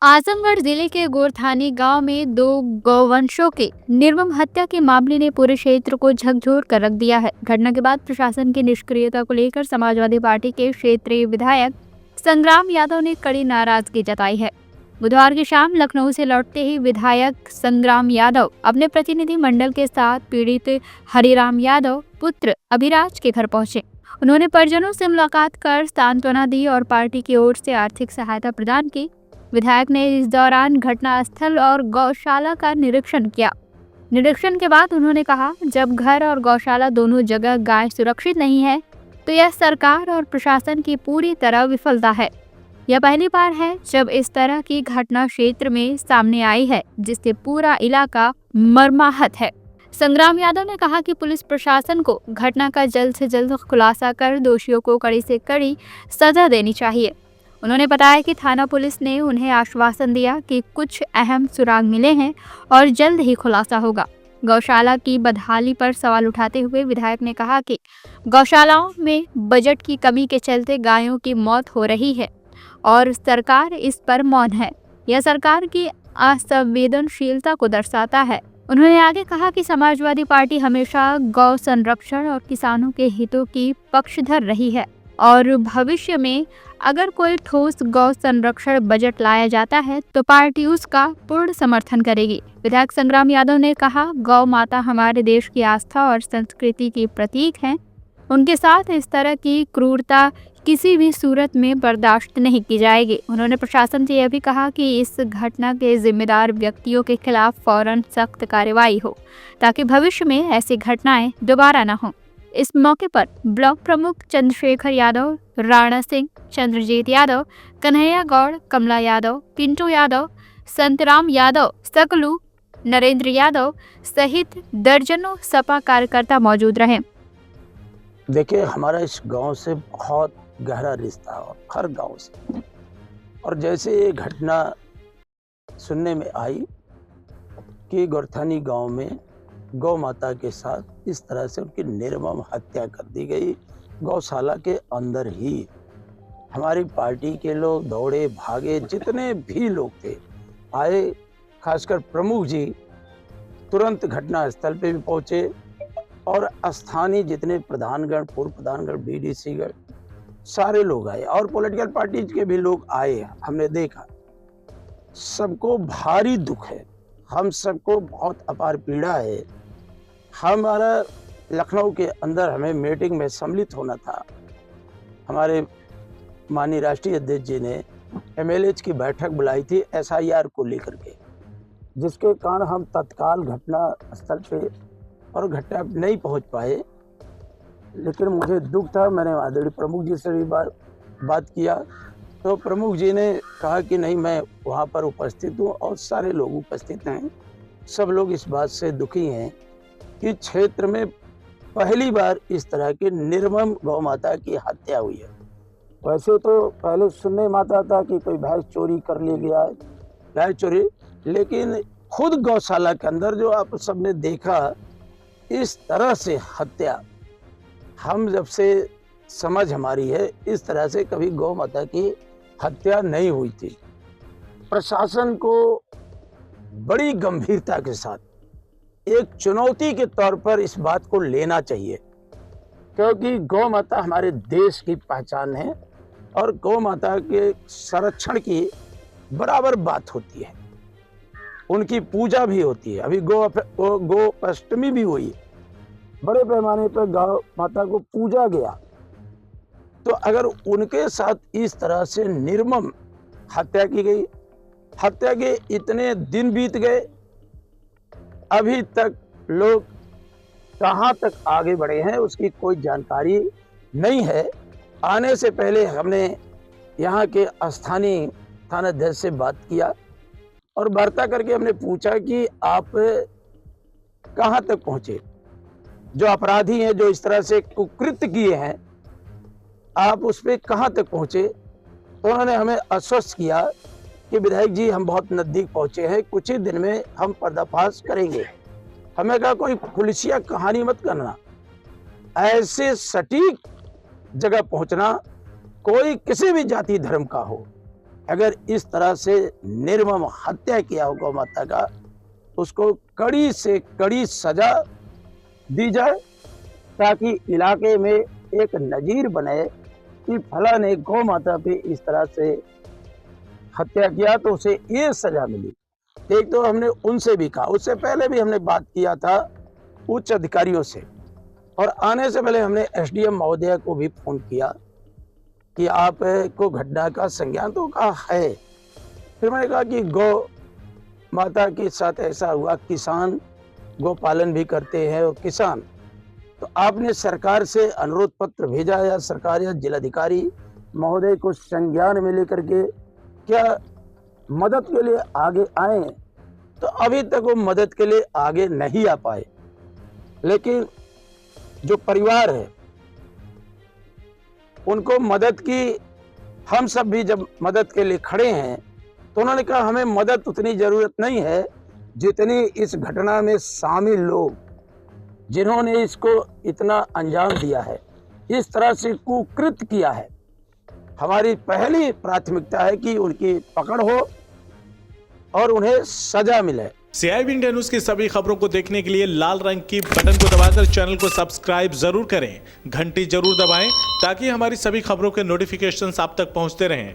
आजमगढ़ जिले के गोरथानी गांव में दो गौवंशों के निर्मम हत्या के मामले ने पूरे क्षेत्र को झकझोर कर रख दिया है। घटना के बाद प्रशासन की निष्क्रियता को लेकर समाजवादी पार्टी के क्षेत्रीय विधायक संग्राम यादव ने कड़ी नाराजगी जताई है। बुधवार की शाम लखनऊ से लौटते ही विधायक संग्राम यादव अपने प्रतिनिधि मंडल के साथ पीड़ित हरिराम यादव पुत्र अभिराज के घर पहुंचे। उन्होंने परिजनों से मुलाकात कर सांत्वना दी और पार्टी की ओर से आर्थिक सहायता प्रदान की। विधायक ने इस दौरान घटनास्थल और गौशाला का निरीक्षण किया। निरीक्षण के बाद उन्होंने कहा, जब घर और गौशाला दोनों जगह गाय सुरक्षित नहीं है तो यह सरकार और प्रशासन की पूरी तरह विफलता है। यह पहली बार है जब इस तरह की घटना क्षेत्र में सामने आई है, जिससे पूरा इलाका मर्माहत है। संग्राम यादव ने कहा कि पुलिस प्रशासन को घटना का जल्द से जल्द खुलासा कर दोषियों को कड़ी से कड़ी सजा देनी चाहिए। उन्होंने बताया कि थाना पुलिस ने उन्हें आश्वासन दिया कि कुछ अहम सुराग मिले हैं और जल्द ही खुलासा होगा। गौशाला की बदहाली पर सवाल उठाते हुए विधायक ने कहा कि गौशालाओं में बजट की कमी के चलते गायों की मौत हो रही है और सरकार इस पर मौन है। यह सरकार की असंवेदनशीलता को दर्शाता है। उन्होंने आगे कहा कि समाजवादी पार्टी हमेशा गौ संरक्षण और किसानों के हितों की पक्षधर रही है और भविष्य में अगर कोई ठोस गौ संरक्षण बजट लाया जाता है तो पार्टी उसका पूर्ण समर्थन करेगी। विधायक संग्राम यादव ने कहा, गौ माता हमारे देश की आस्था और संस्कृति की प्रतीक हैं। उनके साथ इस तरह की क्रूरता किसी भी सूरत में बर्दाश्त नहीं की जाएगी। उन्होंने प्रशासन से यह भी कहा कि इस घटना के जिम्मेदार व्यक्तियों के खिलाफ फौरन सख्त कार्रवाई हो ताकि भविष्य में ऐसी घटनाएं दोबारा न हों। इस मौके पर ब्लॉक प्रमुख चंद्रशेखर यादव, राणा सिंह, चंद्रजीत यादव, कन्हैया गौड़, कमला यादव, पिंटू यादव, संतराम यादव, सकलू, नरेंद्र यादव सहित दर्जनों सपा कार्यकर्ता मौजूद रहे। देखिए, हमारा इस गांव से बहुत गहरा रिश्ता है, हर गांव से। और जैसे ये घटना सुनने में आई कि गोरथानी गांव में गौ माता के साथ इस तरह से उनकी निर्मम हत्या कर दी गई, गौशाला के अंदर ही, हमारी पार्टी के लोग दौड़े भागे, जितने भी लोग थे आए, खासकर प्रमुख जी तुरंत घटना स्थल पे भी पहुंचे और स्थानीय जितने प्रधानगण, पूर्व प्रधानगण, बीडीसीगण, सारे लोग आए और पॉलिटिकल पार्टी के भी लोग आए। हमने देखा, सबको भारी दुख है, हम सबको बहुत अपार पीड़ा है। हमारा लखनऊ के अंदर हमें मीटिंग में सम्मिलित होना था। हमारे माननीय राष्ट्रीय अध्यक्ष जी ने एमएलएच की बैठक बुलाई थी एसआईआर को लेकर के, जिसके कारण हम तत्काल घटना स्थल पे और घटना नहीं पहुंच पाए। लेकिन मुझे दुख था, मैंने आदरणीय प्रमुख जी से भी बात किया तो प्रमुख जी ने कहा कि नहीं, मैं वहाँ पर उपस्थित हूँ और सारे लोग उपस्थित हैं। सब लोग इस बात से दुखी हैं कि क्षेत्र में पहली बार इस तरह की निर्मम गौ माता की हत्या हुई है। वैसे तो पहले सुनने में आता था कि कोई भैंस चोरी कर ले गया, भैंस चोरी, लेकिन खुद गौशाला के अंदर जो आप सबने देखा इस तरह से हत्या, हम जब से समझ हमारी है इस तरह से कभी गौ माता की हत्या नहीं हुई थी। प्रशासन को बड़ी गंभीरता के साथ एक चुनौती के तौर पर इस बात को लेना चाहिए, क्योंकि गौ माता हमारे देश की पहचान है और गौ माता के संरक्षण की बराबर बात होती है, उनकी पूजा भी होती है। अभी गौ अष्टमी भी हुई, बड़े पैमाने पर गौ माता को पूजा गया। तो अगर उनके साथ इस तरह से निर्मम हत्या की गई, हत्या के इतने दिन बीत गए, अभी तक लोग कहां तक आगे बढ़े हैं उसकी कोई जानकारी नहीं है। आने से पहले हमने यहाँ के स्थानीय थानाध्यक्ष से बात किया और वार्ता करके हमने पूछा कि आप कहां तक पहुंचे, जो अपराधी हैं, जो इस तरह से कुकृत्य किए हैं, आप उस पर कहां तक पहुंचे। तो उन्होंने हमें आश्वस्त किया कि विधायक जी, हम बहुत नजदीक पहुंचे हैं, कुछ ही दिन में हम पर्दाफाश करेंगे। हमें कहा कोई पुलिसिया कहानी मत करना, ऐसे सटीक जगह पहुंचना, कोई किसी भी जाति धर्म का हो, अगर इस तरह से निर्मम हत्या किया हो गौ माता का, उसको कड़ी से कड़ी सजा दी जाए, ताकि इलाके में एक नजीर बने कि फला ने गौ माता पे इस तरह से हत्या किया तो उसे ये सजा मिली। एक तो हमने उनसे भी कहा, उससे पहले भी हमने बात किया था उच्च अधिकारियों से, और आने से पहले हमने एसडीएम महोदय को भी फोन किया कि आपको घटना का संज्ञान तो कहा है। फिर मैंने कहा कि गौ माता के साथ ऐसा हुआ, किसान गौ पालन भी करते हैं और किसान, तो आपने सरकार से अनुरोध पत्र भेजा या सरकार या जिलाधिकारी महोदय को संज्ञान में लेकर के क्या मदद के लिए आगे आए? तो अभी तक वो मदद के लिए आगे नहीं आ पाए। लेकिन जो परिवार है उनको मदद की, हम सब भी जब मदद के लिए खड़े हैं तो उन्होंने कहा हमें मदद उतनी जरूरत नहीं है जितनी इस घटना में शामिल लोग जिन्होंने इसको इतना अंजाम दिया है, इस तरह से कुकृत्य किया है। हमारी पहली प्राथमिकता है कि उनकी पकड़ हो और उन्हें सजा मिले। CIB इंडिया न्यूज की सभी खबरों को देखने के लिए लाल रंग की बटन को दबाकर चैनल को सब्सक्राइब जरूर करें, घंटी जरूर दबाएं ताकि हमारी सभी खबरों के नोटिफिकेशंस आप तक पहुंचते रहें।